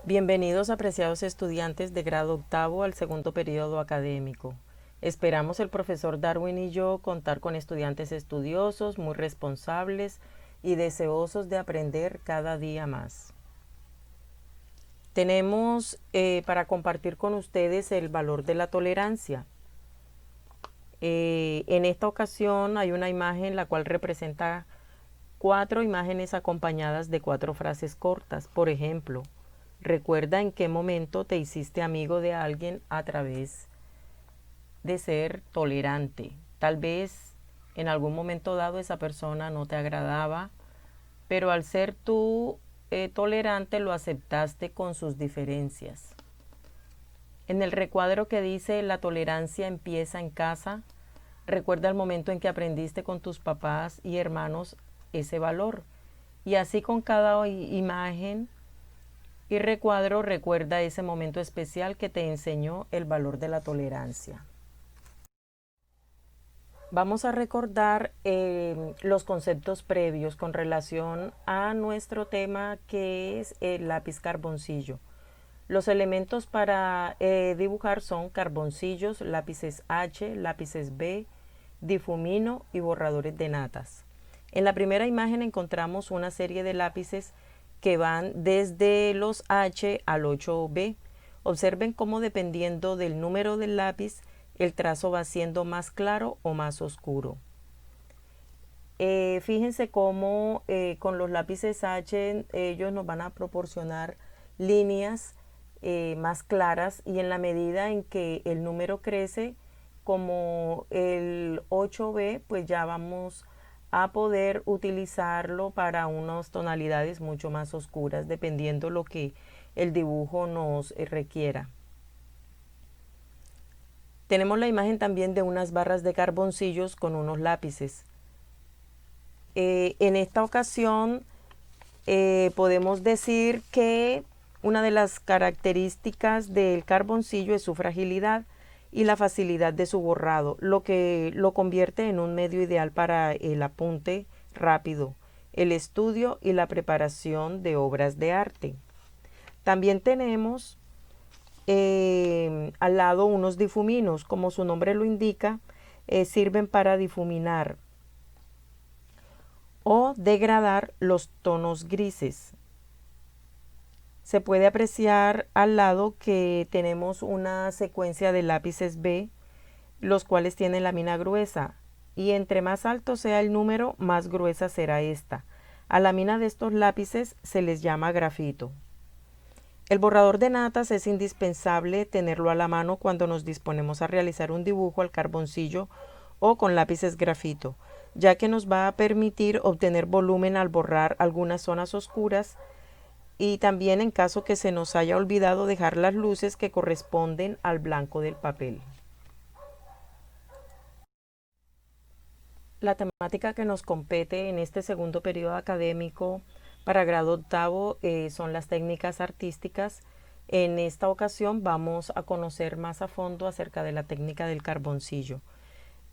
Bienvenidos, apreciados estudiantes de grado octavo al segundo periodo académico. Esperamos el profesor Darwin y yo contar con estudiantes estudiosos, muy responsables y deseosos de aprender cada día más. Tenemos para compartir con ustedes el valor de la tolerancia. En esta ocasión hay una imagen la cual representa 4 imágenes acompañadas de 4 frases cortas. Por ejemplo, recuerda en qué momento te hiciste amigo de alguien a través de ser tolerante. Tal vez en algún momento dado esa persona no te agradaba, pero al ser tú tolerante lo aceptaste con sus diferencias. En el recuadro que dice la tolerancia empieza en casa, recuerda el momento en que aprendiste con tus papás y hermanos ese valor. Y así con cada imagen y recuadro recuerda ese momento especial que te enseñó el valor de la tolerancia. Vamos a recordar los conceptos previos con relación a nuestro tema, que es el lápiz carboncillo. Los elementos para dibujar son carboncillos, lápices H, lápices B, difumino y borradores de natas. En la primera imagen encontramos una serie de lápices que van desde los H al 8B. Observen cómo, dependiendo del número del lápiz, el trazo va siendo más claro o más oscuro. Fíjense cómo con los lápices H ellos nos van a proporcionar líneas más claras, y en la medida en que el número crece, como el 8B, pues ya vamos a poder utilizarlo para unas tonalidades mucho más oscuras, dependiendo lo que el dibujo nos requiera. Tenemos la imagen también de unas barras de carboncillos con unos lápices. En esta ocasión podemos decir que una de las características del carboncillo es su fragilidad y la facilidad de su borrado, lo que lo convierte en un medio ideal para el apunte rápido, el estudio y la preparación de obras de arte. También tenemos al lado unos difuminos. Como su nombre lo indica, sirven para difuminar o degradar los tonos grises. Se puede apreciar al lado que tenemos una secuencia de lápices B, los cuales tienen la mina gruesa, y entre más alto sea el número, más gruesa será esta. A la mina de estos lápices se les llama grafito. El borrador de natas es indispensable tenerlo a la mano cuando nos disponemos a realizar un dibujo al carboncillo o con lápices grafito, ya que nos va a permitir obtener volumen al borrar algunas zonas oscuras, y también en caso que se nos haya olvidado dejar las luces que corresponden al blanco del papel. La temática que nos compete en este segundo periodo académico para grado octavo son las técnicas artísticas. En esta ocasión vamos a conocer más a fondo acerca de la técnica del carboncillo.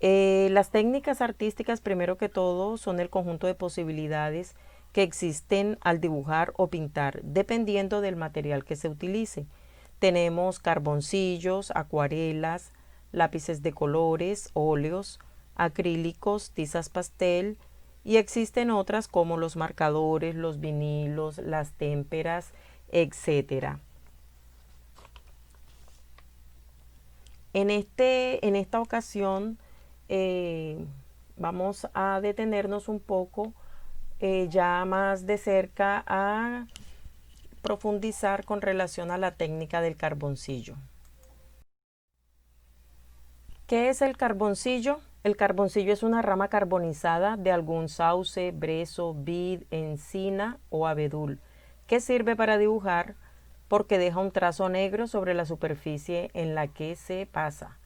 Las técnicas artísticas, primero que todo, son el conjunto de posibilidades que existen al dibujar o pintar, dependiendo del material que se utilice. Tenemos carboncillos, acuarelas, lápices de colores, óleos, acrílicos, tizas pastel, y existen otras como los marcadores, los vinilos, las témperas, etc. En esta ocasión vamos a detenernos un poco ya más de cerca a profundizar con relación a la técnica del carboncillo. ¿Qué es el carboncillo? El carboncillo es una rama carbonizada de algún sauce, brezo, vid, encina o abedul, que sirve para dibujar porque deja un trazo negro sobre la superficie en la que se pasa.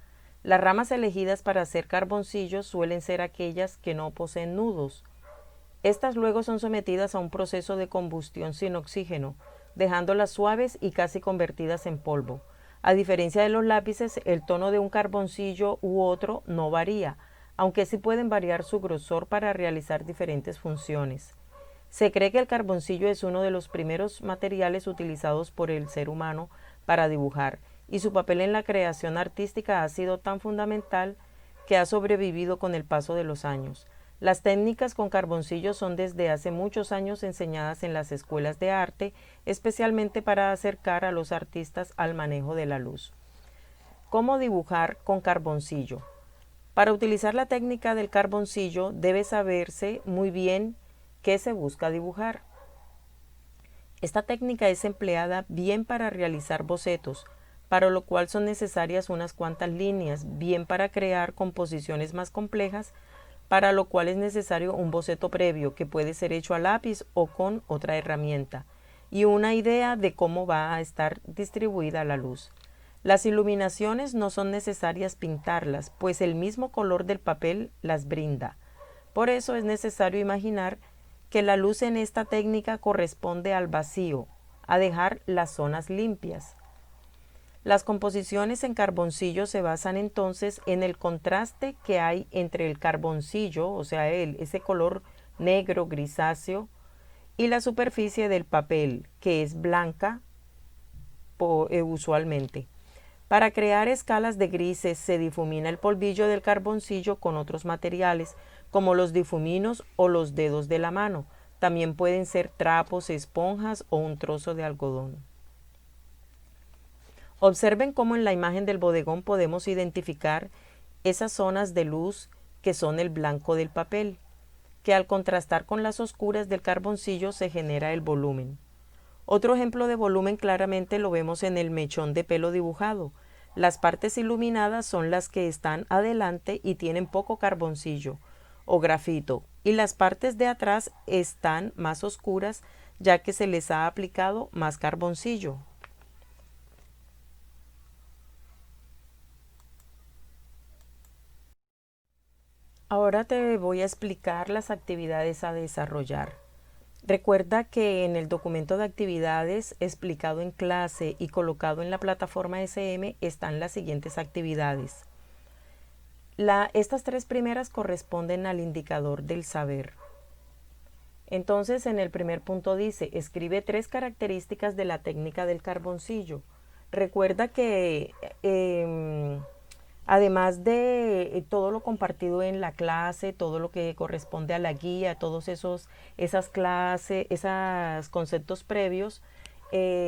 Las ramas elegidas para hacer carboncillos suelen ser aquellas que no poseen nudos. Estas luego son sometidas a un proceso de combustión sin oxígeno, dejándolas suaves y casi convertidas en polvo. A diferencia de los lápices, el tono de un carboncillo u otro no varía, aunque sí pueden variar su grosor para realizar diferentes funciones. Se cree que el carboncillo es uno de los primeros materiales utilizados por el ser humano para dibujar, y su papel en la creación artística ha sido tan fundamental que ha sobrevivido con el paso de los años. Las técnicas con carboncillo son desde hace muchos años enseñadas en las escuelas de arte, especialmente para acercar a los artistas al manejo de la luz. ¿Cómo dibujar con carboncillo? Para utilizar la técnica del carboncillo debe saberse muy bien qué se busca dibujar. Esta técnica es empleada bien para realizar bocetos, para lo cual son necesarias unas cuantas líneas, bien para crear composiciones más complejas, para lo cual es necesario un boceto previo que puede ser hecho a lápiz o con otra herramienta, y una idea de cómo va a estar distribuida la luz. Las iluminaciones no son necesarias pintarlas, pues el mismo color del papel las brinda. Por eso es necesario imaginar que la luz en esta técnica corresponde al vacío, a dejar las zonas limpias. Las composiciones en carboncillo se basan entonces en el contraste que hay entre el carboncillo, o sea, ese color negro grisáceo, y la superficie del papel, que es blanca usualmente. Para crear escalas de grises se difumina el polvillo del carboncillo con otros materiales, como los difuminos o los dedos de la mano. También pueden ser trapos, esponjas o un trozo de algodón. Observen cómo en la imagen del bodegón podemos identificar esas zonas de luz que son el blanco del papel, que al contrastar con las oscuras del carboncillo se genera el volumen. Otro ejemplo de volumen claramente lo vemos en el mechón de pelo dibujado. Las partes iluminadas son las que están adelante y tienen poco carboncillo o grafito, y las partes de atrás están más oscuras ya que se les ha aplicado más carboncillo. Ahora te voy a explicar las actividades a desarrollar. Recuerda que en el documento de actividades explicado en clase y colocado en la plataforma SM están las siguientes actividades. Estas tres primeras corresponden al indicador del saber. Entonces, en el primer punto dice, escribe 3 características de la técnica del carboncillo. Recuerda que además de todo lo compartido en la clase, todo lo que corresponde a la guía, todos esas clases, esos conceptos previos,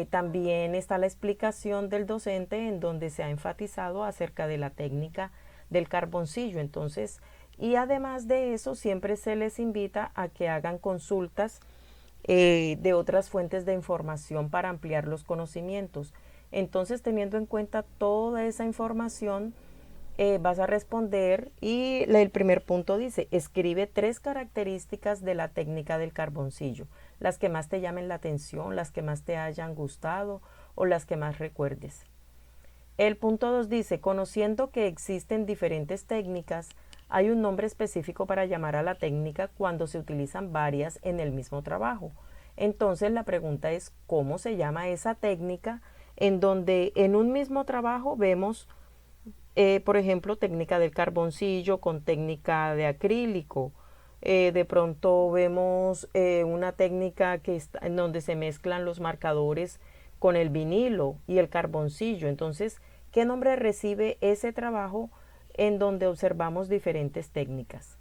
también está la explicación del docente en donde se ha enfatizado acerca de la técnica del carboncillo. Entonces, y además de eso, siempre se les invita a que hagan consultas de otras fuentes de información para ampliar los conocimientos. Entonces, teniendo en cuenta toda esa información, vas a responder y el primer punto dice, escribe 3 características de la técnica del carboncillo, las que más te llamen la atención, las que más te hayan gustado o las que más recuerdes. El punto 2 dice, conociendo que existen diferentes técnicas, hay un nombre específico para llamar a la técnica cuando se utilizan varias en el mismo trabajo. Entonces la pregunta es, ¿cómo se llama esa técnica en donde en un mismo trabajo vemos por ejemplo, técnica del carboncillo con técnica de acrílico? De pronto vemos una técnica que está, en donde se mezclan los marcadores con el vinilo y el carboncillo. Entonces, ¿qué nombre recibe ese trabajo en donde observamos diferentes técnicas?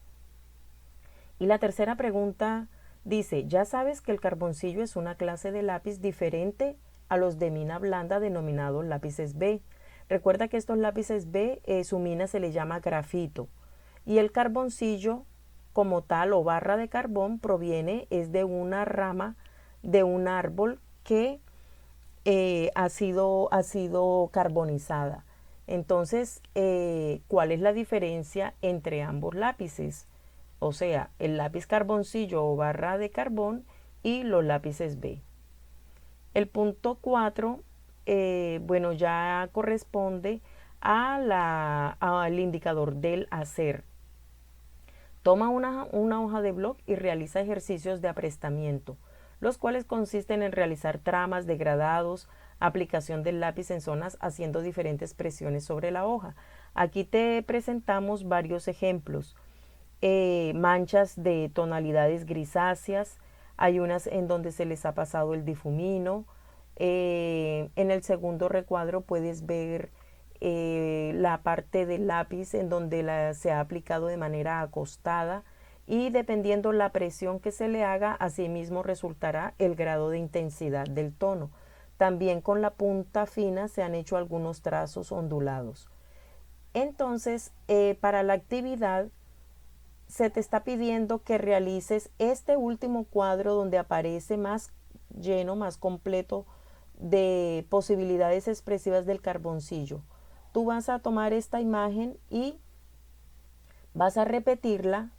Y la tercera pregunta dice, ya sabes que el carboncillo es una clase de lápiz diferente a los de mina blanda denominados lápices B. Recuerda que estos lápices B, su mina se le llama grafito, y el carboncillo como tal o barra de carbón es de una rama de un árbol que ha sido carbonizada. Entonces, ¿cuál es la diferencia entre ambos lápices? O sea, el lápiz carboncillo o barra de carbón y los lápices B. El punto 4 bueno, ya corresponde al indicador del hacer. Toma una hoja de blog y realiza ejercicios de aprestamiento, los cuales consisten en realizar tramas, degradados, aplicación del lápiz en zonas haciendo diferentes presiones sobre la hoja. Aquí te presentamos varios ejemplos. Manchas de tonalidades grisáceas, hay unas en donde se les ha pasado el difumino. En el segundo recuadro puedes ver la parte del lápiz en donde se ha aplicado de manera acostada, y dependiendo la presión que se le haga, asimismo resultará el grado de intensidad del tono. También con la punta fina se han hecho algunos trazos ondulados. Entonces, para la actividad se te está pidiendo que realices este último cuadro donde aparece más lleno, más completo de posibilidades expresivas del carboncillo. Tú vas a tomar esta imagen y vas a repetirla.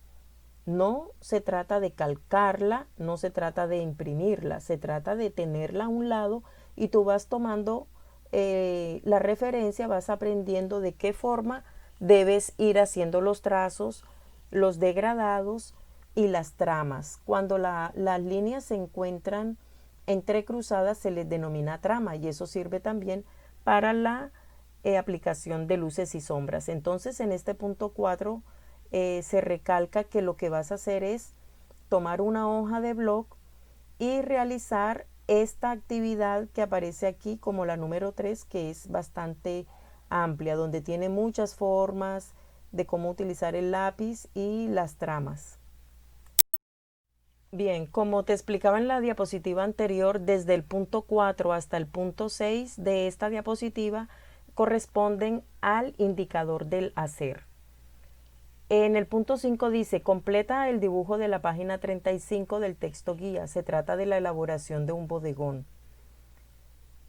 No se trata de calcarla, no se trata de imprimirla, se trata de tenerla a un lado y tú vas tomando la referencia, vas aprendiendo de qué forma debes ir haciendo los trazos, los degradados y las tramas. Cuando las líneas se encuentran entrecruzadas se les denomina trama, y eso sirve también para la aplicación de luces y sombras. Entonces en este punto 4 se recalca que lo que vas a hacer es tomar una hoja de blog y realizar esta actividad que aparece aquí como la número 3, que es bastante amplia, donde tiene muchas formas de cómo utilizar el lápiz y las tramas. Bien, como te explicaba en la diapositiva anterior, desde el punto 4 hasta el punto 6 de esta diapositiva corresponden al indicador del hacer. En el punto 5 dice, completa el dibujo de la página 35 del texto guía. Se trata de la elaboración de un bodegón.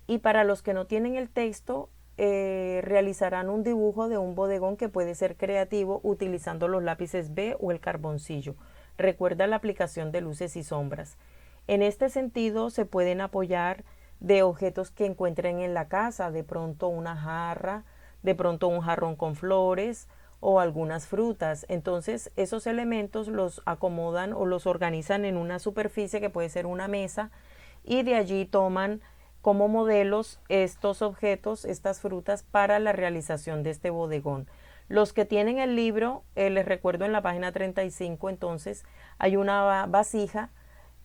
Y para los que no tienen el texto, realizarán un dibujo de un bodegón que puede ser creativo utilizando los lápices B o el carboncillo. Recuerda la aplicación de luces y sombras. En este sentido, se pueden apoyar de objetos que encuentren en la casa, de pronto una jarra, de pronto un jarrón con flores o algunas frutas. Entonces esos elementos los acomodan o los organizan en una superficie que puede ser una mesa, y de allí toman como modelos estos objetos, estas frutas, para la realización de este bodegón. Los que tienen el libro, les recuerdo en la página 35, entonces hay una vasija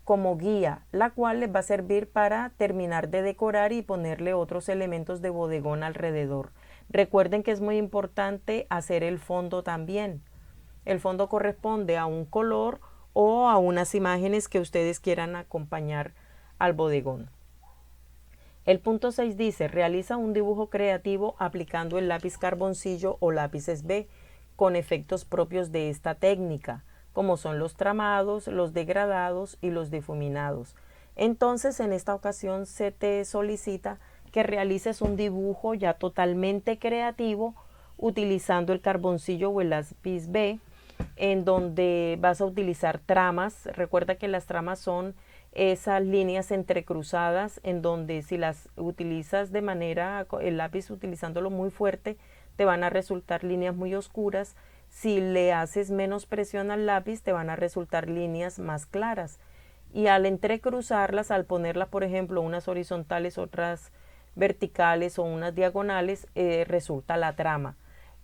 como guía, la cual les va a servir para terminar de decorar y ponerle otros elementos de bodegón alrededor. Recuerden que es muy importante hacer el fondo también. El fondo corresponde a un color o a unas imágenes que ustedes quieran acompañar al bodegón. El punto 6 dice, realiza un dibujo creativo aplicando el lápiz carboncillo o lápices B con efectos propios de esta técnica, como son los tramados, los degradados y los difuminados. Entonces, en esta ocasión se te solicita que realices un dibujo ya totalmente creativo utilizando el carboncillo o el lápiz B, en donde vas a utilizar tramas. Recuerda que las tramas son esas líneas entrecruzadas en donde si las utilizas de manera, el lápiz utilizándolo muy fuerte, te van a resultar líneas muy oscuras. Si le haces menos presión al lápiz, te van a resultar líneas más claras. Y al entrecruzarlas, al ponerlas, por ejemplo, unas horizontales, otras verticales o unas diagonales, resulta la trama.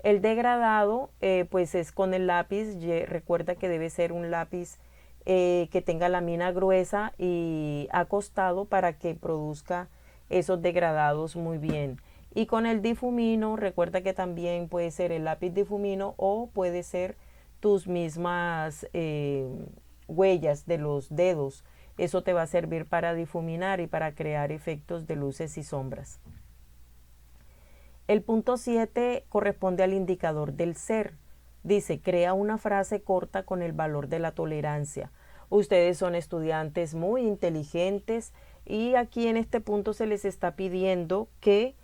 El degradado pues es con el lápiz. Recuerda que debe ser un lápiz que tenga la mina gruesa y acostado para que produzca esos degradados muy bien. Y con el difumino, recuerda que también puede ser el lápiz difumino o puede ser tus mismas huellas de los dedos. Eso te va a servir para difuminar y para crear efectos de luces y sombras. El punto 7 corresponde al indicador del ser. Dice, crea una frase corta con el valor de la tolerancia. Ustedes son estudiantes muy inteligentes y aquí en este punto se les está pidiendo que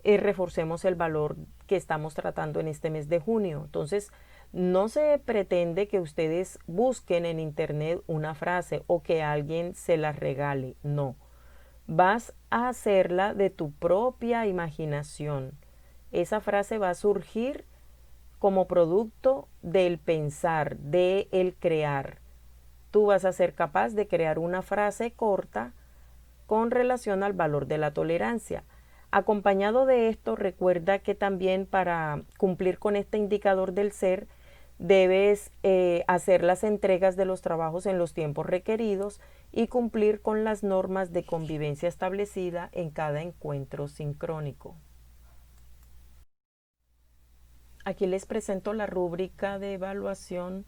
reforcemos el valor que estamos tratando en este mes de junio. Entonces, no se pretende que ustedes busquen en internet una frase o que alguien se la regale. No. Vas a hacerla de tu propia imaginación. Esa frase va a surgir como producto del pensar, del crear. Tú vas a ser capaz de crear una frase corta con relación al valor de la tolerancia. Acompañado de esto, recuerda que también para cumplir con este indicador del ser, Debes hacer las entregas de los trabajos en los tiempos requeridos y cumplir con las normas de convivencia establecida en cada encuentro sincrónico. Aquí les presento la rúbrica de evaluación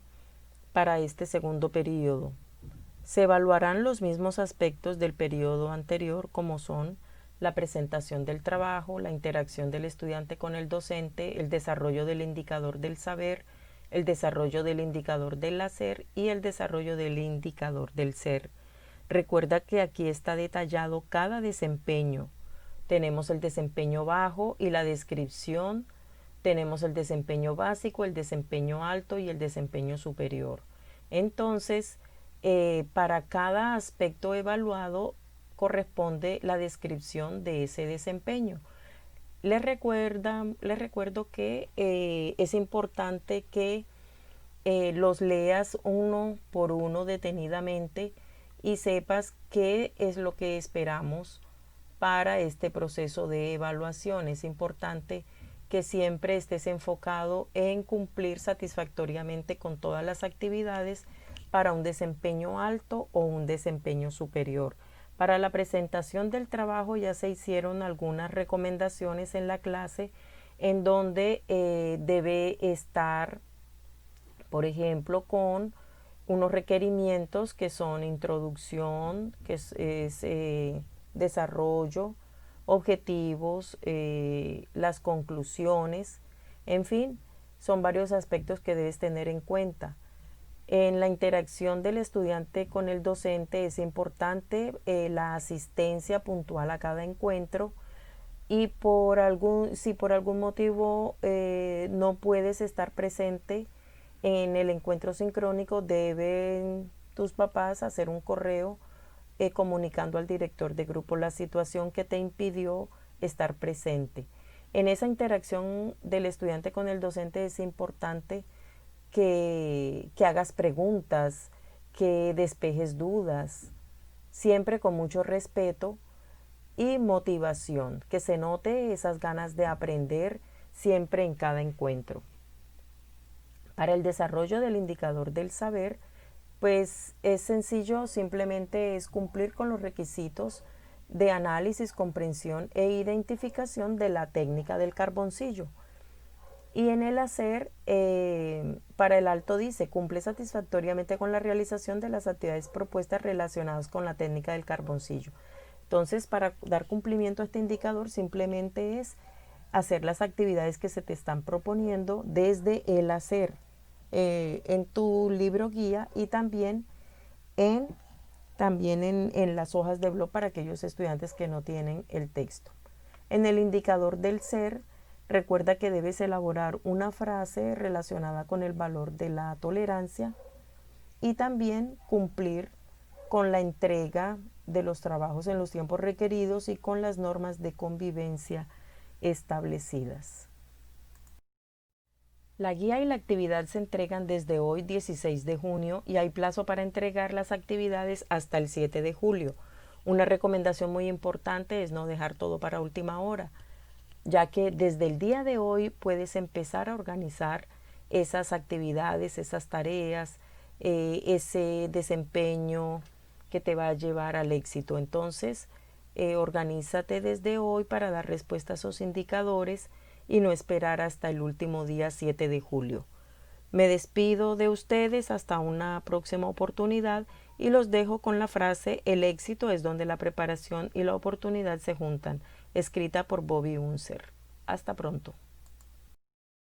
para este segundo periodo. Se evaluarán los mismos aspectos del periodo anterior, como son la presentación del trabajo, la interacción del estudiante con el docente, el desarrollo del indicador del saber, el desarrollo del indicador del hacer y el desarrollo del indicador del ser. Recuerda que aquí está detallado cada desempeño. Tenemos el desempeño bajo y la descripción. Tenemos el desempeño básico, el desempeño alto y el desempeño superior. Entonces, para cada aspecto evaluado corresponde la descripción de ese desempeño. Les recuerdo que es importante que los leas uno por uno detenidamente y sepas qué es lo que esperamos para este proceso de evaluación. Es importante que siempre estés enfocado en cumplir satisfactoriamente con todas las actividades para un desempeño alto o un desempeño superior. Para la presentación del trabajo ya se hicieron algunas recomendaciones en la clase en donde debe estar, por ejemplo, con unos requerimientos que son introducción, que es desarrollo, objetivos, las conclusiones, en fin, son varios aspectos que debes tener en cuenta. En la interacción del estudiante con el docente es importante la asistencia puntual a cada encuentro y si por algún motivo no puedes estar presente en el encuentro sincrónico, deben tus papás hacer un correo comunicando al director de grupo la situación que te impidió estar presente. En esa interacción del estudiante con el docente es importante que hagas preguntas, que despejes dudas, siempre con mucho respeto y motivación, que se note esas ganas de aprender siempre en cada encuentro. Para el desarrollo del indicador del saber, pues es sencillo, simplemente es cumplir con los requisitos de análisis, comprensión e identificación de la técnica del carboncillo. Y en el hacer, para el alto dice, cumple satisfactoriamente con la realización de las actividades propuestas relacionadas con la técnica del carboncillo. Entonces, para dar cumplimiento a este indicador, simplemente es hacer las actividades que se te están proponiendo desde el hacer en tu libro guía y también en las hojas de blog para aquellos estudiantes que no tienen el texto. En el indicador del ser, recuerda que debes elaborar una frase relacionada con el valor de la tolerancia y también cumplir con la entrega de los trabajos en los tiempos requeridos y con las normas de convivencia establecidas. La guía y la actividad se entregan desde hoy 16 de junio y hay plazo para entregar las actividades hasta el 7 de julio. Una recomendación muy importante es no dejar todo para última hora, ya que desde el día de hoy puedes empezar a organizar esas actividades, esas tareas, ese desempeño que te va a llevar al éxito. Entonces, organízate desde hoy para dar respuesta a esos indicadores y no esperar hasta el último día 7 de julio. Me despido de ustedes hasta una próxima oportunidad y los dejo con la frase "El éxito es donde la preparación y la oportunidad se juntan", escrita por Bobby Unser. Hasta pronto.